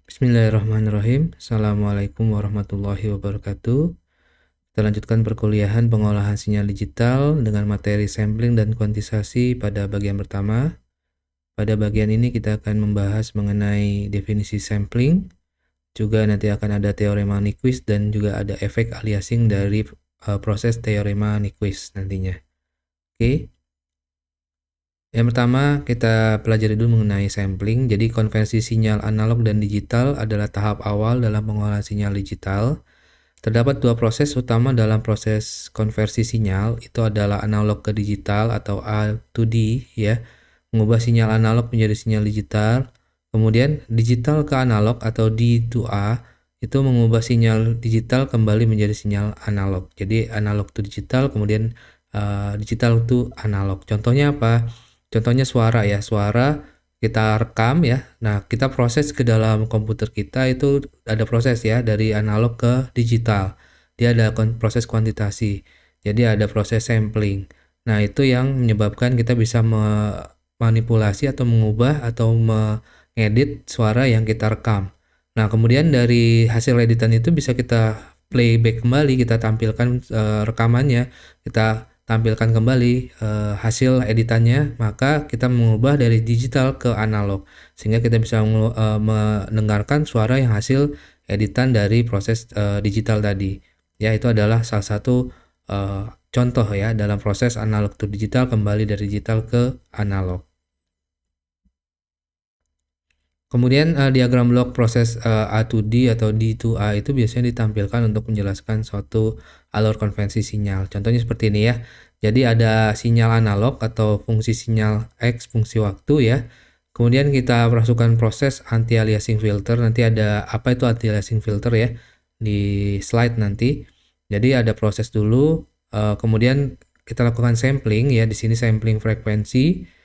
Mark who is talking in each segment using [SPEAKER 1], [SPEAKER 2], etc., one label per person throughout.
[SPEAKER 1] Bismillahirrahmanirrahim. Assalamualaikum warahmatullahi wabarakatuh. Kita lanjutkan perkuliahan pengolahan sinyal digital dengan materi sampling dan kuantisasi pada bagian pertama. Pada bagian ini kita akan membahas mengenai definisi sampling, juga nanti akan ada teorema Nyquist dan juga ada efek aliasing dari proses teorema Nyquist nantinya. Oke. Yang pertama kita pelajari dulu mengenai sampling. Jadi konversi sinyal analog dan digital adalah tahap awal dalam pengolahan sinyal digital. Terdapat dua proses utama dalam proses konversi sinyal, itu adalah analog ke digital atau A to D ya, mengubah sinyal analog menjadi sinyal digital. Kemudian digital ke analog atau D to A, itu mengubah sinyal digital kembali menjadi sinyal analog. Jadi analog to digital, kemudian digital to analog. Contohnya apa? Contohnya suara ya, suara kita rekam ya. Nah, kita proses ke dalam komputer kita itu ada proses ya dari analog ke digital. Dia ada proses kuantitasi. Jadi ada proses sampling. Nah, itu yang menyebabkan kita bisa memanipulasi atau mengubah atau mengedit suara yang kita rekam. Nah, kemudian dari hasil editan itu bisa kita playback kembali, kita tampilkan rekamannya, kita tampilkan kembali hasil editannya, maka kita mengubah dari digital ke analog sehingga kita bisa mendengarkan suara yang hasil editan dari proses digital tadi. Ya, itu adalah salah satu contoh ya dalam proses analog to digital, kembali dari digital ke analog. Kemudian diagram blok proses A to D atau D to A itu biasanya ditampilkan untuk menjelaskan suatu alur konvensi sinyal. Contohnya seperti ini ya. Jadi ada sinyal analog atau fungsi sinyal X, fungsi waktu ya. Kemudian kita masukkan proses anti-aliasing filter. Nanti ada apa itu anti-aliasing filter ya di slide nanti. Jadi ada proses dulu, kemudian kita lakukan sampling ya. Di sini sampling frekuensi.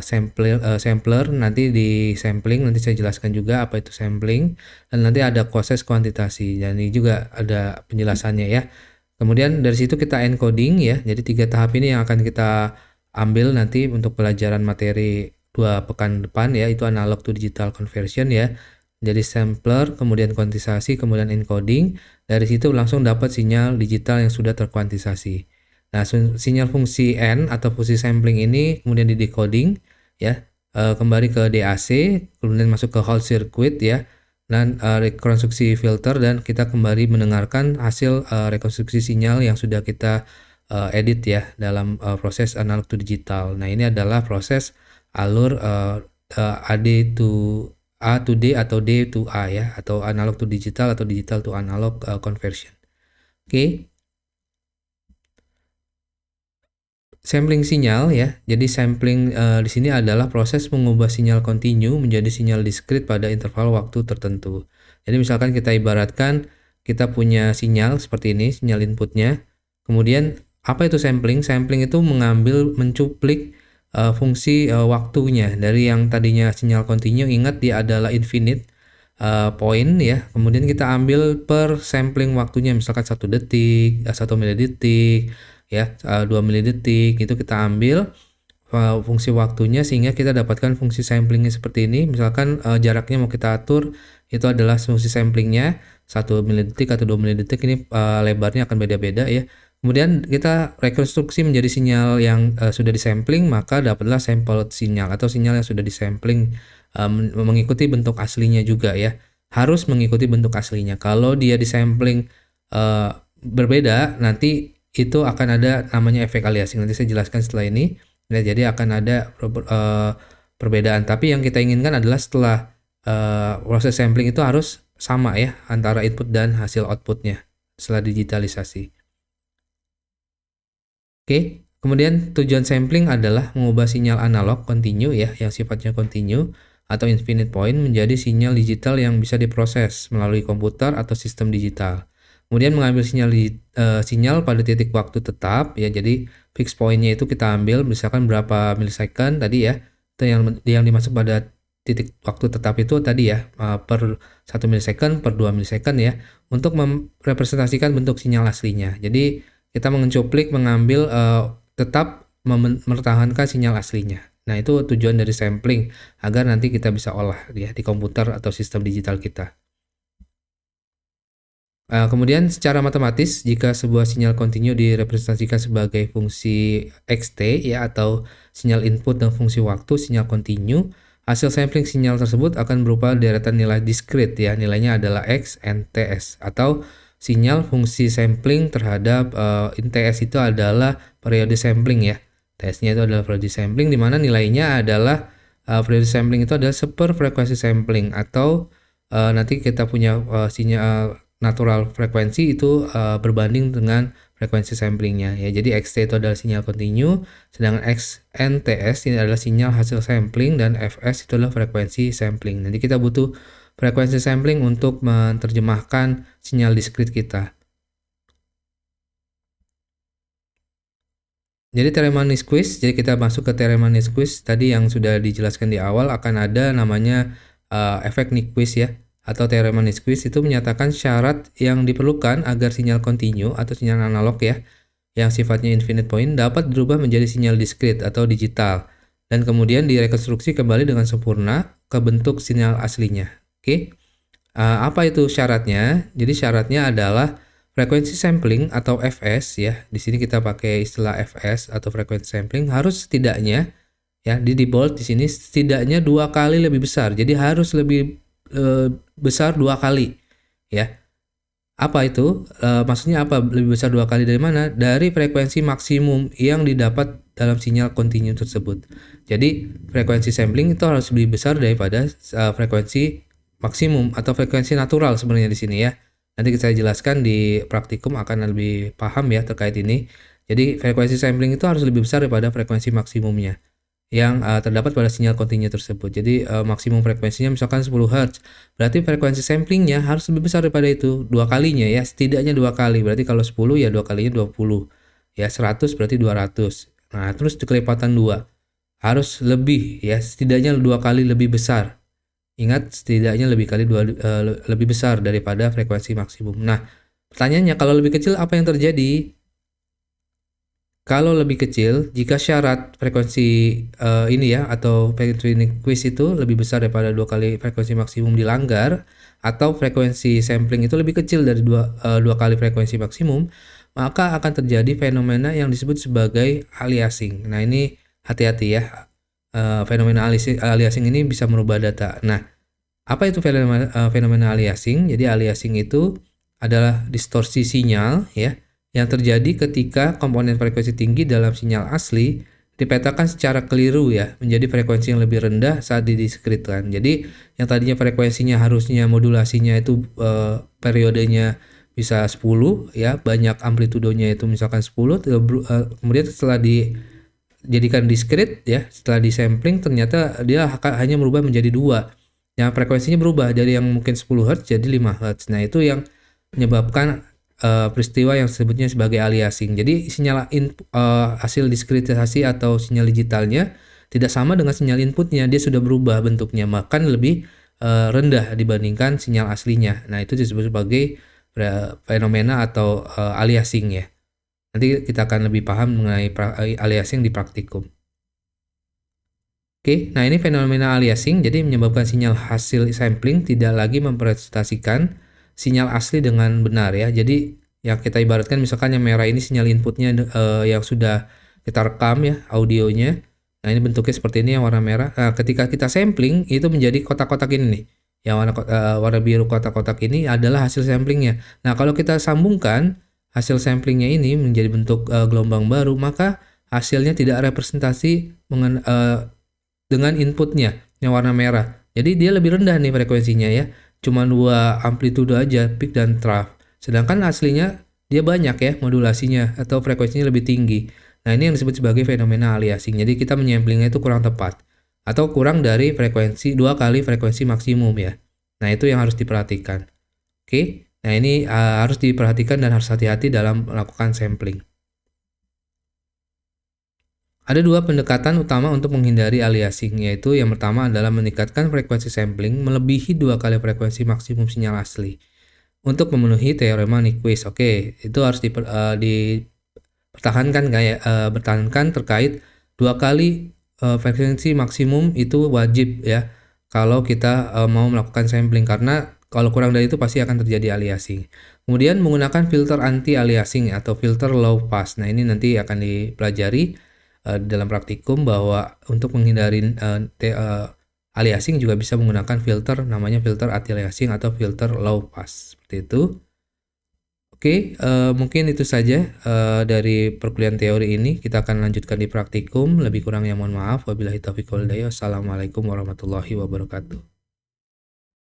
[SPEAKER 1] Sampler nanti di sampling, nanti saya jelaskan juga apa itu sampling, dan nanti ada proses kuantitasi, dan ini juga ada penjelasannya ya. Kemudian dari situ kita encoding ya, jadi 3 tahap ini yang akan kita ambil nanti untuk pelajaran materi 2 pekan depan ya, itu analog to digital conversion ya. Jadi sampler, kemudian kuantisasi, kemudian encoding, dari situ langsung dapat sinyal digital yang sudah terkuantisasi. Nah, sinyal fungsi N atau fungsi sampling ini kemudian di decoding ya, kembali ke DAC, kemudian masuk ke hold circuit ya, dan rekonstruksi filter, dan kita kembali mendengarkan hasil rekonstruksi sinyal yang sudah kita edit ya dalam proses analog to digital. Nah, ini adalah proses alur AD to A to D atau D to A ya, atau analog to digital atau digital to analog conversion. Oke. Sampling sinyal ya. Jadi sampling di sini adalah proses mengubah sinyal kontinu menjadi sinyal diskrit pada interval waktu tertentu. Jadi misalkan kita ibaratkan kita punya sinyal seperti ini, sinyal inputnya. Kemudian apa itu sampling? Sampling itu mencuplik fungsi waktunya dari yang tadinya sinyal kontinu. Ingat dia adalah infinite point ya. Kemudian kita ambil per sampling waktunya, misalkan 1 detik, 1 milidetik ya, 2 milidetik, itu kita ambil fungsi waktunya sehingga kita dapatkan fungsi samplingnya seperti ini. Misalkan jaraknya mau kita atur, itu adalah fungsi samplingnya 1 milidetik atau 2 milidetik, ini lebarnya akan beda-beda ya. Kemudian kita rekonstruksi menjadi sinyal yang sudah disampling, maka dapatlah sampled sinyal atau sinyal yang sudah disampling mengikuti bentuk aslinya juga ya. Harus mengikuti bentuk aslinya. Kalau dia disampling berbeda, nanti itu akan ada namanya efek aliasing. Nanti saya jelaskan setelah ini. Ya, jadi akan ada perbedaan. Tapi yang kita inginkan adalah setelah proses sampling itu harus sama ya antara input dan hasil outputnya setelah digitalisasi. Oke, kemudian tujuan sampling adalah mengubah sinyal analog kontinu ya, yang sifatnya kontinu atau infinite point menjadi sinyal digital yang bisa diproses melalui komputer atau sistem digital. Kemudian mengambil sinyal pada titik waktu tetap ya, jadi fix point-nya itu kita ambil misalkan berapa milisecond tadi ya, itu yang dimasuk pada titik waktu tetap itu tadi ya, per 1 milisecond per 2 milisecond ya, untuk merepresentasikan bentuk sinyal aslinya. Jadi kita mengambil tetap mempertahankan sinyal aslinya. Nah, itu tujuan dari sampling agar nanti kita bisa olah ya di komputer atau sistem digital kita. Kemudian secara matematis, jika sebuah sinyal kontinu direpresentasikan sebagai fungsi xt ya atau sinyal input dan fungsi waktu sinyal kontinu, hasil sampling sinyal tersebut akan berupa deretan nilai diskrit ya, nilainya adalah x, n, ts atau sinyal fungsi sampling terhadap ts itu adalah periode sampling ya. Ts-nya itu adalah periode sampling di mana nilainya adalah periode sampling itu adalah seperfrekuensi sampling atau nanti kita punya sinyal natural frekuensi itu berbanding dengan frekuensi samplingnya ya. Jadi xt itu adalah sinyal kontinu, sedangkan xnts ini adalah sinyal hasil sampling dan fs itu adalah frekuensi sampling. Nanti kita butuh frekuensi sampling untuk menerjemahkan sinyal diskrit kita. Jadi teorema Nyquist, jadi kita masuk ke teorema Nyquist tadi yang sudah dijelaskan di awal, akan ada namanya efek Nyquist ya. Atau teorema Nyquist itu menyatakan syarat yang diperlukan agar sinyal kontinu atau sinyal analog ya, yang sifatnya infinite point dapat berubah menjadi sinyal diskrit atau digital dan kemudian direkonstruksi kembali dengan sempurna ke bentuk sinyal aslinya. Oke. Apa itu syaratnya? Jadi syaratnya adalah frekuensi sampling atau fs ya. Di sini kita pakai istilah fs atau frekuensi sampling harus setidaknya ya di bold di sini setidaknya 2 kali lebih besar. Jadi harus lebih besar 2 kali ya. Apa itu? Maksudnya apa lebih besar 2 kali dari mana? Dari frekuensi maksimum yang didapat dalam sinyal kontinu tersebut. Jadi frekuensi sampling itu harus lebih besar daripada frekuensi maksimum atau frekuensi natural sebenarnya di sini ya. Nanti saya jelaskan di praktikum akan lebih paham ya terkait ini. Jadi frekuensi sampling itu harus lebih besar daripada frekuensi maksimumnya yang terdapat pada sinyal kontinu tersebut. Jadi maksimum frekuensinya misalkan 10 Hz. Berarti frekuensi samplingnya harus lebih besar daripada itu, 2 kalinya ya, setidaknya 2 kali. Berarti kalau 10 ya 2 kalinya 20. Ya 100 berarti 200. Nah, terus kelipatan 2. Harus lebih ya, setidaknya 2 kali lebih besar. Ingat setidaknya lebih besar daripada frekuensi maksimum. Nah, pertanyaannya kalau lebih kecil apa yang terjadi? Kalau lebih kecil, jika syarat frekuensi ini ya atau frekuensi Nyquist itu lebih besar daripada 2 kali frekuensi maksimum dilanggar atau frekuensi sampling itu lebih kecil dari 2 kali frekuensi maksimum, maka akan terjadi fenomena yang disebut sebagai aliasing. Nah, ini hati-hati ya. Fenomena aliasing ini bisa merubah data. Nah, apa itu fenomena aliasing? Jadi aliasing itu adalah distorsi sinyal ya yang terjadi ketika komponen frekuensi tinggi dalam sinyal asli dipetakan secara keliru ya menjadi frekuensi yang lebih rendah saat didiskritkan. Jadi yang tadinya frekuensinya harusnya modulasinya itu periodenya bisa 10 ya, banyak amplitudonya itu misalkan 10, kemudian setelah dijadikan diskrit ya, setelah disampling ternyata dia hanya merubah menjadi 2. Yang frekuensinya berubah dari yang mungkin 10 Hz jadi 5 Hz. Nah, itu yang menyebabkan peristiwa yang disebutnya sebagai aliasing. Jadi sinyal hasil diskritisasi atau sinyal digitalnya tidak sama dengan sinyal inputnya, dia sudah berubah bentuknya, bahkan lebih rendah dibandingkan sinyal aslinya. Nah, itu disebut sebagai fenomena atau aliasing ya. Nanti kita akan lebih paham mengenai aliasing di praktikum. Oke, nah ini fenomena aliasing, jadi menyebabkan sinyal hasil sampling tidak lagi mempresentasikan sinyal asli dengan benar ya. Jadi yang kita ibaratkan misalkan yang merah ini sinyal inputnya yang sudah kita rekam ya audionya. Nah, ini bentuknya seperti ini yang warna merah. Nah, ketika kita sampling itu menjadi kotak-kotak ini nih. Yang warna biru kotak-kotak ini adalah hasil samplingnya. Nah, kalau kita sambungkan hasil samplingnya ini menjadi bentuk gelombang baru, maka hasilnya tidak representasi dengan inputnya yang warna merah. Jadi dia lebih rendah nih frekuensinya ya. Cuma 2 amplitude aja, peak dan trough. Sedangkan aslinya dia banyak ya modulasinya atau frekuensinya lebih tinggi. Nah, ini yang disebut sebagai fenomena aliasing. Jadi kita menyamplingnya itu kurang tepat atau kurang dari frekuensi 2 kali frekuensi maksimum ya. Nah, itu yang harus diperhatikan. Oke. Nah, ini harus diperhatikan dan harus hati-hati dalam melakukan sampling. Ada 2 pendekatan utama untuk menghindari aliasing, yaitu yang pertama adalah meningkatkan frekuensi sampling melebihi 2 kali frekuensi maksimum sinyal asli untuk memenuhi teorema Nyquist. Oke, itu harus dipertahankan bertahankan terkait 2 kali frekuensi maksimum itu wajib ya, kalau kita, mau melakukan sampling karena kalau kurang dari itu pasti akan terjadi aliasing. Kemudian menggunakan filter anti aliasing atau filter low pass. Nah, ini nanti akan dipelajari, dalam praktikum bahwa untuk menghindari, aliasing juga bisa menggunakan filter namanya filter anti aliasing atau filter low pass, seperti itu. Oke, mungkin itu saja, dari perkuliahan teori ini. Kita akan lanjutkan di praktikum. Lebih kurangnya mohon maaf. Wabillahi taufiq wal hidayah. Wassalamualaikum warahmatullahi wabarakatuh.